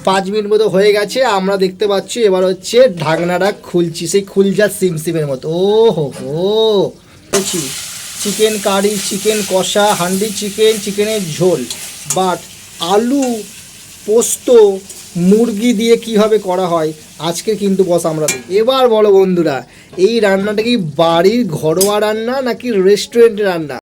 5 minute মতো হয়ে গেছে। আমরা দেখতে পাচ্ছি এবার হচ্ছে ঢাকনাটা খুলছি, সেই খুলজা সিমসিমের মতো। ও হো হো, বলছি চিকেন কারি, চিকেন কষা, হান্ডি চিকেন, চিকেনের ঝোল, বাট আলু পোস্ত মুরগি দিয়ে কিভাবে করা হয় আজকে কিন্তু বস আমরা দেখি। এবার বলো বন্ধুরা, এই রান্নাটা কি বাড়ির ঘরোয়া রান্না নাকি রেস্টুরেন্টের রান্না?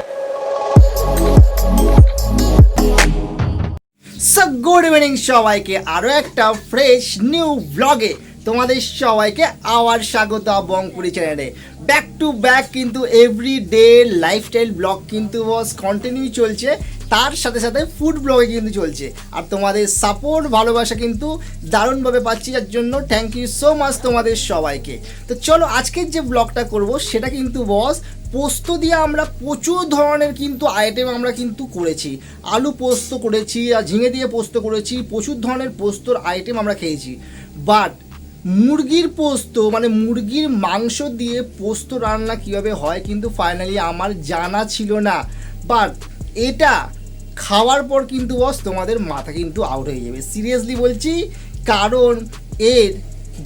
সো গুড ইভিনিং সবাইকে, আরও একটা ফ্রেশ নিউ ব্লগে তোমাদের সবাইকে আবার স্বাগত বংপুরি চ্যানেলে। ব্যাক টু ব্যাক কিন্তু এভরিডে লাইফস্টাইল ব্লগ কিন্তু বস কন্টিনিউ চলছে, তার সাথে সাথে ফুড ব্লগে কিন্তু চলছে। আর তোমাদের সাপোর্ট ভালোবাসা কিন্তু দারুণভাবে পাচ্ছি, যার জন্য থ্যাংক ইউ সো মাচ তোমাদের সবাইকে। তো চলো আজকের যে ব্লগটা করব সেটা কিন্তু বস পোস্ত দিয়ে আমরা প্রচুর ধরনের কিন্তু আইটেম আমরা কিন্তু করেছি। আলু পোস্ত করেছি, আর ঝিঙে দিয়ে পোস্ত করেছি, প্রচুর ধরনের পোস্তর আইটেম আমরা খেয়েছি। বাট মুরগির পোস্ত মানে মুরগির মাংস দিয়ে পোস্ত রান্না কীভাবে হয় কিন্তু ফাইনালি আমার জানা ছিল না। বাট এটা খাওয়ার পর কিন্তু বস তোমাদের মাথা কিন্তু আউট হয়ে যাবে, সিরিয়াসলি বলছি। কারণ এর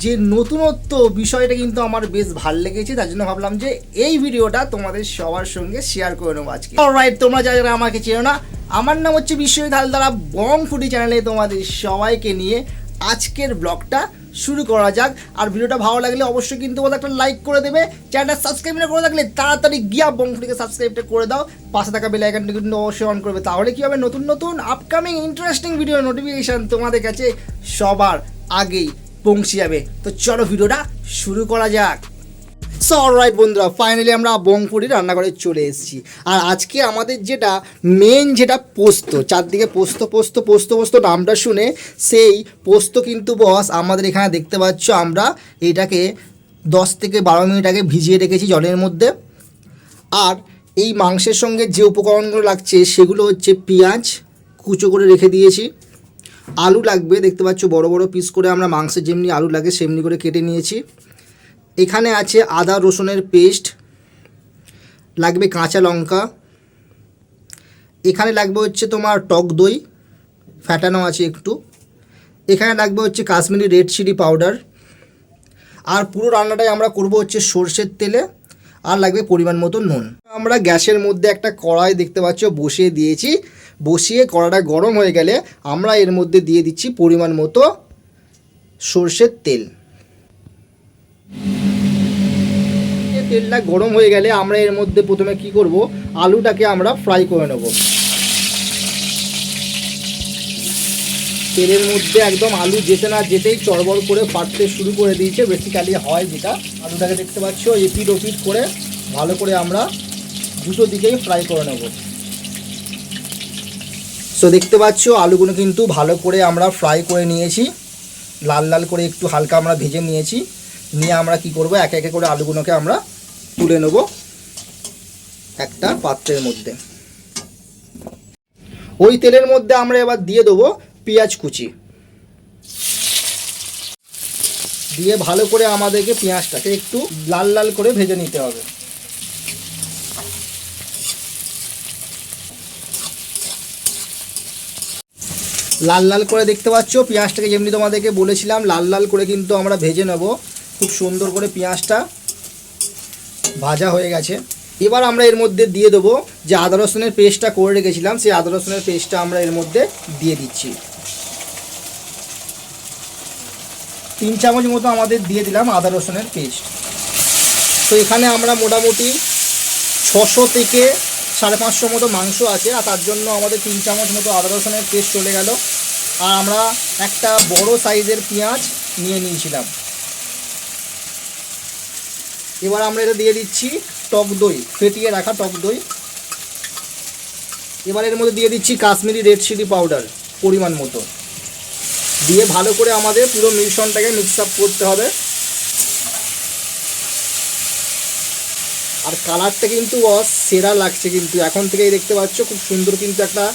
যে নতুনত্ব বিষয়টা কিন্তু আমার বেশ ভালো লেগেছে, তার জন্য ভাবলাম যে এই ভিডিওটা তোমাদের সবার সঙ্গে শেয়ার করে নেবো আজকে। অলরাইট, তোমরা যারা আমাকে চেনো না, আমার নাম হচ্ছে বিশ্বজিৎ হালদার, বং ফুডি চ্যানেলে তোমাদের সবাইকে নিয়ে আজকের ব্লগটা শুরু করা যাক। আর ভিডিওটা ভালো লাগলে অবশ্যই কিন্তু একটা লাইক করে দেবে, চ্যানেলটা সাবস্ক্রাইব না করে থাকলে তাড়াতাড়ি গিয়া বং ফুডিকে সাবস্ক্রাইবটা করে দাও, পাশে থাকা বেল আইকনটা কিন্তু অবশ্যই অন করবে। তাহলে কী হবে, নতুন নতুন আপকামিং ইন্টারেস্টিং ভিডিও নোটিফিকেশান তোমাদের কাছে সবার আগেই পৌঁছে যাবে। তো চলো ভিডিওটা শুরু করা যাক। সো অলরাইট বন্ধুরা, ফাইনালি আমরা বংপুরি রান্নাঘরে চলে এসেছি। আর আজকে আমাদের যেটা মেন যেটা পোস্ত, চারদিকে পোস্ত পোস্ত পোস্ত পোস্ত নামটা শুনে সেই পোস্ত কিন্তু বস আমাদের এখানে দেখতে পাচ্ছ। আমরা এটাকে 10 থেকে 12 মিনিট আগে ভিজিয়ে রেখেছি জলের মধ্যে। আর এই মাংসের সঙ্গে যে উপকরণগুলো লাগছে সেগুলো হচ্ছে পেঁয়াজ কুচো করে রেখে দিয়েছি, আলু লাগবে, দেখতে পাচ্ছ বড় বড় পিস করে আমরা মাংসের যেমনি আলু লাগে সেমনি করে কেটে নিয়েছি। এখানে আছে আদা রসুনের পেস্ট, লাগবে কাঁচা লঙ্কা, এখানে লাগবে হচ্ছে তোমার টক দই ফ্যাটানো আছে একটু, এখানে লাগবে হচ্ছে কাশ্মীরি রেড চিলি পাউডার। আর পুরো রান্নাটাই আমরা করব হচ্ছে সর্ষের তেলে, আর লাগবে পরিমাণ মতো নুন। আমরা গ্যাসের মধ্যে একটা কড়াই দেখতে পাচ্ছ বসিয়ে দিয়েছি, বসিয়ে কড়াটা গরম হয়ে গেলে আমরা এর মধ্যে দিয়ে দিচ্ছি পরিমাণ মতো সর্ষের তেল। তেলটা গরম হয়ে গেলে আমরা এর মধ্যে প্রথমে কি করব, আলুটাকে আমরা ফ্রাই করে নেব। তেলের মধ্যে একদম আলু যেতে না যেতেই চড়বড় করে ফাটতে শুরু করে দিয়েছে, বেসিক্যালি হয় যেটা। আলুটাকে দেখতে পাচ্ছ এপিট ওপিট করে ভালো করে আমরা দুটো দিকেই ফ্রাই করে নেব। সো দেখতে পাচ্ছ আলুগুলো কিন্তু ভালো করে আমরা ফ্রাই করে নিয়েছি, লাল লাল করে একটু হালকা আমরা ভেজে নিয়েছি। নিয়ে আমরা কি করব, একে একে করে আলুগুলোকে আমরা তুলে নেব একটা পাত্রের মধ্যে। ওই তেলের মধ্যে আমরা এবার দিয়ে দেবো পেঁয়াজ কুচি, দিয়ে ভালো করে আমাদেরকে পেঁয়াজটাকে একটু লাল লাল করে ভেজে নিতে হবে। লাল লাল করে দেখতে পাচ্ছ পেঁয়াজটাকে, যেমনি তোমাদেরকে বলেছিলাম লাল লাল করে কিন্তু আমরা ভেজে নেব। খুব সুন্দর করে পেঁয়াজটা ভাজা হয়ে গেছে। এবার আমরা এর মধ্যে দিয়ে দেবো যে আদা রসুনের পেস্টটা করে রেখেছিলাম, সেই আদা রসুনের পেস্টটা আমরা এর মধ্যে দিয়ে দিচ্ছি। 3 চামচ মতো আমাদের দিয়ে দিলাম আদা রসুনের পেস্ট। তো এখানে আমরা মোটামুটি 600 থেকে 550 মতো মাংস আছে, আর তার জন্য আমাদের 3 চামচ মতো আদা রসুনের পেস্ট চলে গেল। আর আমরা একটা বড় সাইজের পেঁয়াজ নিয়ে নিয়েছিলাম। এবার আমরা এটা দিয়ে দিচ্ছি টক দই, ফেটিয়ে রাখা টক দই। এবার এর মধ্যে দিয়ে দিচ্ছি কাশ্মীরি রেড চিলি পাউডার পরিমাণ মতো, দিয়ে ভালো করে আমাদের পুরো মিশ্রণটাকে মিক্স আপ করতে হবে। আর কালারটা কিন্তু সেরা লাগছে, কিন্তু এখন থেকেই দেখতে পাচ্ছ খুব সুন্দর কিন্তু একটা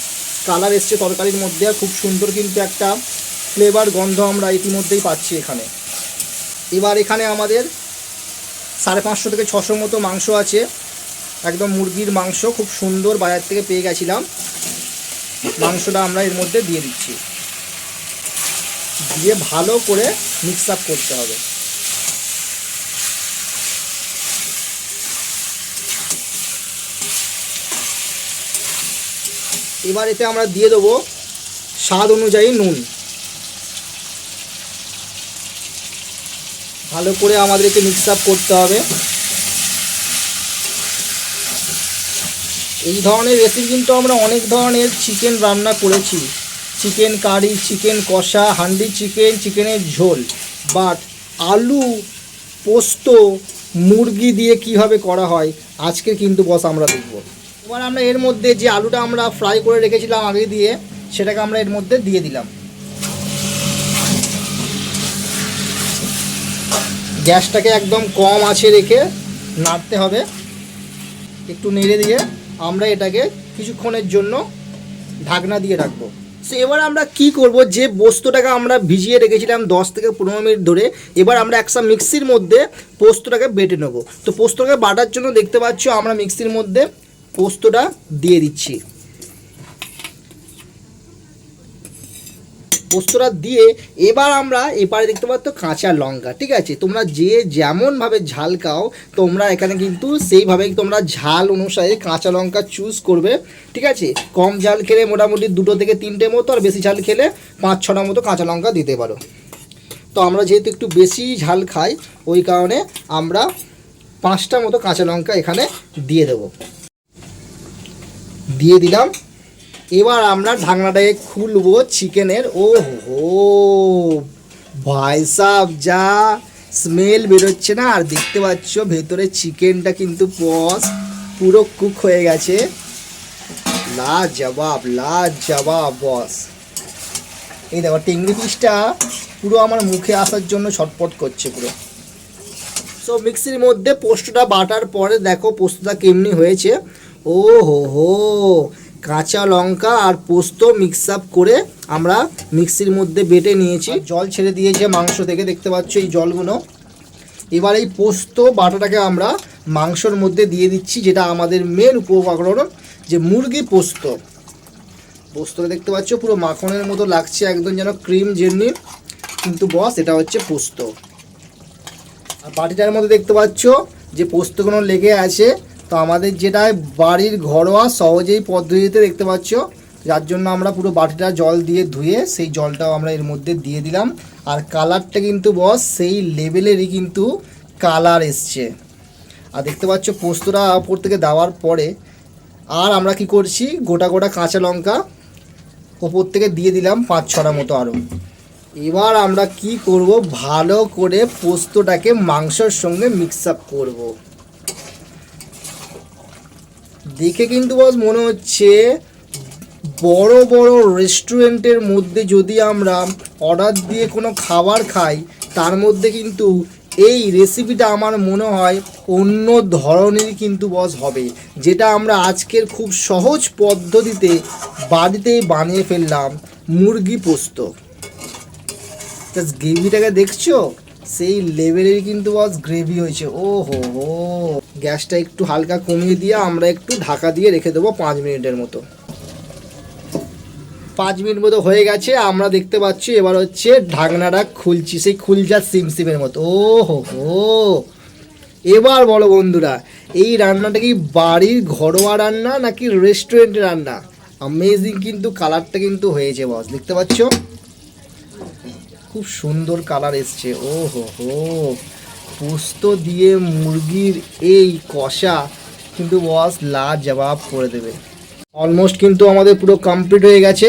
কালার এসছে তরকারির মধ্যে, আর খুব সুন্দর কিন্তু একটা ফ্লেভার গন্ধ আমরা ইতিমধ্যেই পাচ্ছি এখানে। এবার এখানে আমাদের 550 থেকে 600 মতো মাংস আছে, একদম মুরগির মাংস, খুব সুন্দর বাজার থেকে পেয়ে গেছিলাম। মাংসটা আমরা এর মধ্যে দিয়ে দিচ্ছি। দিয়ে ভালো করে মিক্স আপ করতে হবে। এবার এতে আমরা দিয়ে দেবো স্বাদ অনুযায়ী নুন। ভালো করে আমাদেরকে মিক্স আপ করতে হবে। এই ধরনের রেসিপি কিন্তু আমরা অনেক ধরনের চিকেন রান্না করেছি, চিকেন কারি, চিকেন কষা, হান্ডি চিকেন, চিকেনের ঝোল, বাট আলু পোস্ত মুরগি দিয়ে কিভাবে করা হয় আজকে কিন্তু বস আমরা দেখব। এবার আমরা এর মধ্যে যে আলুটা আমরা ফ্রাই করে রেখেছিলাম আগে দিয়ে, সেটাকে আমরা এর মধ্যে দিয়ে দিলাম। গ্যাসটাকে একদম কম আঁচে রেখে নাড়তে হবে। একটু নেড়ে দিয়ে আমরা এটাকে কিছুক্ষণের জন্য ঢাকনা দিয়ে রাখবো। সো এবার আমরা কি করব, যে পোস্তটাকে আমরা ভিজিয়ে রেখেছিলাম 10 থেকে 15 মিনিট ধরে, এবার আমরা একটা মিক্সির মধ্যে পোস্তটাকে বেটে নেব। তো পোস্তটাকে বাটার জন্য দেখতে পাচ্ছ আমরা মিক্সির মধ্যে পোস্তটা দিয়ে দিচ্ছি। পোস্তটা দিয়ে এবার আমরা এবারে দেখতে পাচ্ছ কাঁচা লঙ্কা, ঠিক আছে, তোমরা যে যেমনভাবে ঝাল খাও তোমরা এখানে কিন্তু সেইভাবেই তোমরা ঝাল অনুসারে কাঁচা লঙ্কা চুজ করবে, ঠিক আছে। কম ঝাল খেলে মোটামুটি 2 থেকে 3টে মতো, আর বেশি ঝাল খেলে 5-6টা মতো কাঁচা লঙ্কা দিতে পারো। তো আমরা যেহেতু একটু বেশি ঝাল খাই ওই কারণে আমরা 5টা মতো কাঁচা লঙ্কা এখানে দিয়ে দেব। দিয়ে দিলাম। এবার আমরা ঢাকনাটাকে খুলবো চিকেনের। ও হো ভাই সাব, যা স্মেল বেরোচ্ছে না, আর দেখতে পাচ্ছ ভেতরে চিকেনটা কিন্তু বস পুরো কুক হয়ে গেছে। লাজবাব লাজবাব বস। এই দেখো টিংরি পিসটা পুরো আমার মুখে আসার জন্য ছটপট করছে পুরো। সো মিক্সির মধ্যে পোস্তটা বাটার পরে দেখো পোস্তটা কেমনি হয়েছে। ও হো কাঁচা লঙ্কা আর পোস্ত মিক্স আপ করে আমরা মিক্সির মধ্যে বেটে নিয়েছি। জল ছেড়ে দিয়েছে মাংস থেকে, দেখতে পাচ্ছ এই জলগুলো। এবার এই পোস্ত বাটাটাকে আমরা মাংসর মধ্যে দিয়ে দিচ্ছি, যেটা আমাদের মেন উপকরণ, যে মুরগি পোস্ত। পোস্তটা দেখতে পাচ্ছ পুরো মাখনের মতো লাগছে, একদম যেন ক্রিম জের্নি, কিন্তু বস এটা হচ্ছে পোস্ত। আর বাটিটার মধ্যে দেখতে পাচ্ছ যে পোস্তগুলো লেগে আছে। তো আমাদের যেটা বাড়ির ঘরোয়া সহজেই পদ্ধতিতে দেখতে পাচ্ছ, যার জন্য আমরা পুরো বাটিটা জল দিয়ে ধুয়ে সেই জলটাও আমরা এর মধ্যে দিয়ে দিলাম। আর কালারটা কিন্তু বস সেই লেভেলেরই কিন্তু কালার এসছে। আর দেখতে পাচ্ছ পোস্তটা ওপর থেকে দেওয়ার পরে আর আমরা কি করছি, গোটা গোটা কাঁচা লঙ্কা ওপর থেকে দিয়ে দিলাম 5-6টা মতো আরও। এবার আমরা কি করব, ভালো করে পোস্তটাকে মাংসর সঙ্গে মিক্স আপ করবো। দেখে কিন্তু বস মনে হচ্ছে বড় বড় রেস্টুরেন্টের মধ্যে যদি আমরা অর্ডার দিয়ে কোনো খাবার খাই, তার মধ্যে কিন্তু এই রেসিপিটা আমার মনে হয় অন্য ধরনেরই কিন্তু বস হবে, যেটা আমরা আজকের খুব সহজ পদ্ধতিতে বাড়িতেই বানিয়ে ফেললাম, মুরগি পোস্ত। জাস্ট গ্রেভিটাকে দেখছো, সেই লেভেলেরই কিন্তু বস গ্রেভি হয়েছে। ও হো হো, গ্যাসটা একটু হালকা কমিয়ে দিয়ে আমরা একটু ঢাকা দিয়ে রেখে দেবো 5 মিনিটের মতো। 5 মিনিট মতো হয়ে গেছে, আমরা দেখতে পাচ্ছি। এবার হচ্ছে ঢাকনাটা খুলছি, সেই খুলজা সিমসিমের মতো। ও হো হো, এবার বলো বন্ধুরা, এই রান্নাটা কি বাড়ির ঘরোয়া রান্না নাকি রেস্টুরেন্টের রান্না? অ্যামেজিং কিন্তু কালারটা কিন্তু হয়েছে বস, দেখতে পাচ্ছ খুব সুন্দর কালার এসছে। ও হো হো, পোস্ত দিয়ে মুরগির এই কষা কিন্তু বস লাজবাব করে দেবে। অলমোস্ট কিন্তু আমাদের পুরো কমপ্লিট হয়ে গেছে।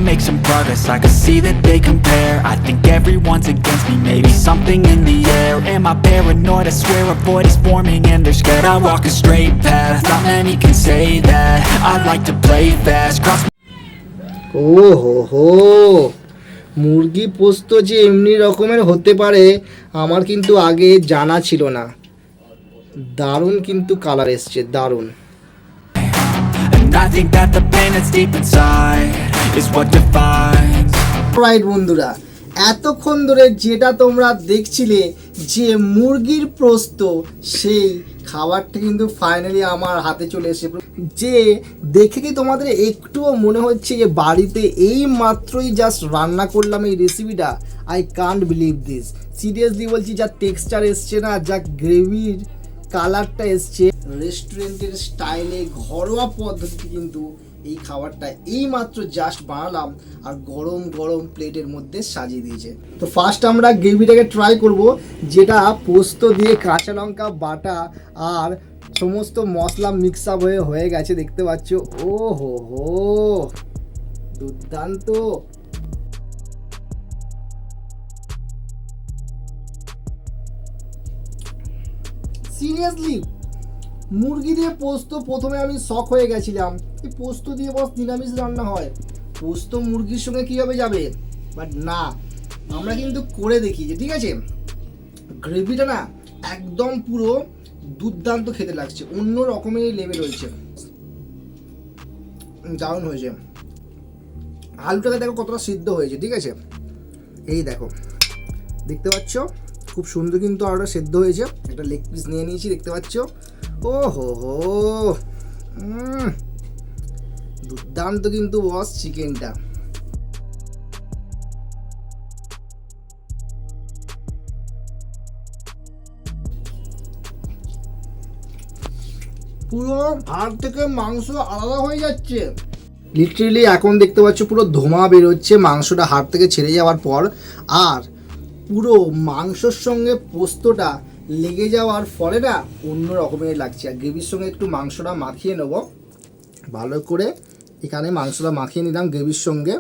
Make some progress, I can see that they compare. I think everyone's against me, maybe something in the air. Am I paranoid? I swear a void is forming and they're scared. I walk a straight path, not many can say that. I like to play fast, cross. ও হো হো, মুরগি পোস্ত যে এমনি রকমের হতে পারে আমার কিন্তু আগে জানা ছিল না। দারুণ কিন্তু কালার এসছে, দারুণ। I think that the pain that's deep inside is what defines. Right বন্ধুরা, এতক্ষণ ধরে যেটা তোমরা দেখছিলে যে মুরগির পোস্ত, সেই খাবারটা কিন্তু ফাইনালি আমার হাতে চলে এসেছে, যে দেখে কি তোমাদের একটুও মনে হচ্ছে যে বাড়িতে এই মাত্রই জাস্ট রান্না করলাম এই রেসিপিটা? I can't believe this, seriously বলছি। যা টেক্সচার এসছে না, যা গ্রেভির কালারটা এসছে, রেস্টুরেন্টের স্টাইলে ঘরোয়া পদ্ধতি কিন্তু এই খাবারটা এই মাত্র জাস্ট বানালাম আর গরম গরম প্লেটের মধ্যে সাজিয়ে দিয়েছে। তো ফার্স্ট আমরা গ্রেভিটাকে ট্রাই করব, যেটা পোস্ত দিয়ে কাঁচা লঙ্কা বাটা আর সমস্ত মশলা মিক্স আপ হয়ে গেছে, দেখতে পাচ্ছ। ও হো হো, দুর্দান্ত। সিরিয়াসলি মুরগি দিয়ে পোস্ত, প্রথমে আমি শক হয়ে গেছিলাম এই পোস্ত দিয়ে বস নিরামিষ রান্না হয়, পোস্ত মুরগির সঙ্গে কীভাবে যাবে, বাট না, আমরা কিন্তু করে দেখিয়েছি, ঠিক আছে। গ্রেভিটা না একদম পুরো দুর্দান্ত খেতে লাগছে, অন্য রকমের লেভেল হয়েছে, দারুণ হয়েছে। আলুটাকে দেখো কতটা সিদ্ধ হয়েছে, ঠিক আছে। এই দেখো, দেখতে পাচ্ছ খুব সুন্দর কিন্তু আলুটা সেদ্ধ হয়েছে। একটা লেগ পিস নিয়ে নিয়েছি, দেখতে পাচ্ছ। ও হো হো, দুর্দান্ত কিন্তু বস চিকেনটা। পুরো হাড় থেকে মাংস আলাদা হয়ে যাচ্ছে, লিটারেলি এখন দেখতে পাচ্ছ পুরো ধোঁয়া বেরোচ্ছে মাংসটা হাড় থেকে ছেড়ে যাওয়ার পর। আর পুরো মাংসর সঙ্গে পোস্তটা লেগে যাওয়ার ফলে না অন্য রকমের লাগছে। আর গ্রেভির সঙ্গে একটু মাংসটা মাখিয়ে নেব ভালো করে। এখানে মাংসটা মাখিয়ে নিলাম গ্রেভির সঙ্গে,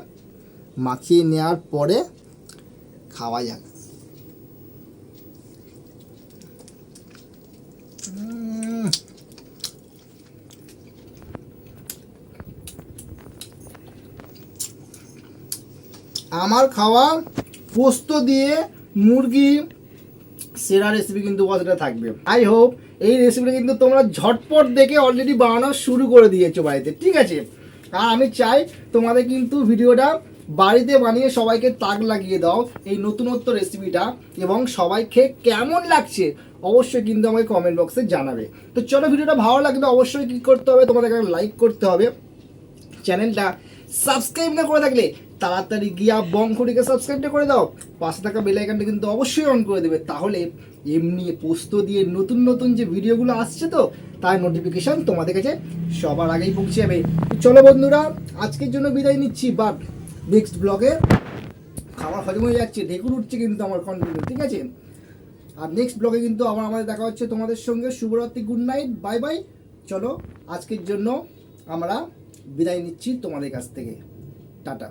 মাখিয়ে নেওয়ার পরে খাওয়া যাক। আমার খাওয়া পোস্ত দিয়ে মুরগি সেরা রেসিপি কিন্তু এটা থাকবে। আই হোপ এই রেসিপিটা কিন্তু তোমরা ঝটপট দেখে অলরেডি বানানো শুরু করে দিয়েছো বাড়িতে, ঠিক আছে। আর আমি চাই তোমাদের কিন্তু ভিডিওটা বাড়িতে বানিয়ে সবাইকে তাক লাগিয়ে দাও এই নতুনত্ব রেসিপিটা, এবং সবাই খেয়ে কেমন লাগছে অবশ্যই কিন্তু আমাকে কমেন্ট বক্সে জানাবে। তো চলো, ভিডিওটা ভালো লাগলে অবশ্যই কী করতে হবে, তোমাদেরকে লাইক করতে হবে। চ্যানেলটা সাবস্ক্রাইব না করে থাকলে তাড়াতাড়ি গিয়া বংকুড়িকে সাবস্ক্রাইবটা করে দাও, পাশে থাকা বেল আইকনটা কিন্তু অবশ্যই অন করে দেবে, তাহলে এমনি পোস্ত দিয়ে নতুন নতুন যে ভিডিওগুলো আসছে তো তার নোটিফিকেশান তোমাদের কাছে সবার আগেই পৌঁছে যাবে। চলো বন্ধুরা, আজকের জন্য বিদায় নিচ্ছি, বাট নেক্সট ব্লগে খাবার হজম হয়ে যাচ্ছে, ঢেকুর উঠছে কিন্তু আমার কন্টিনিউ, ঠিক আছে। আর নেক্সট ব্লগে কিন্তু আবার আমাদের দেখা হচ্ছে তোমাদের সঙ্গে। শুভরাত্রি, গুড নাইট, বাই বাই। চলো আজকের জন্য আমরা বিদায় নিচ্ছি তোমাদের কাছ থেকে, টাটা।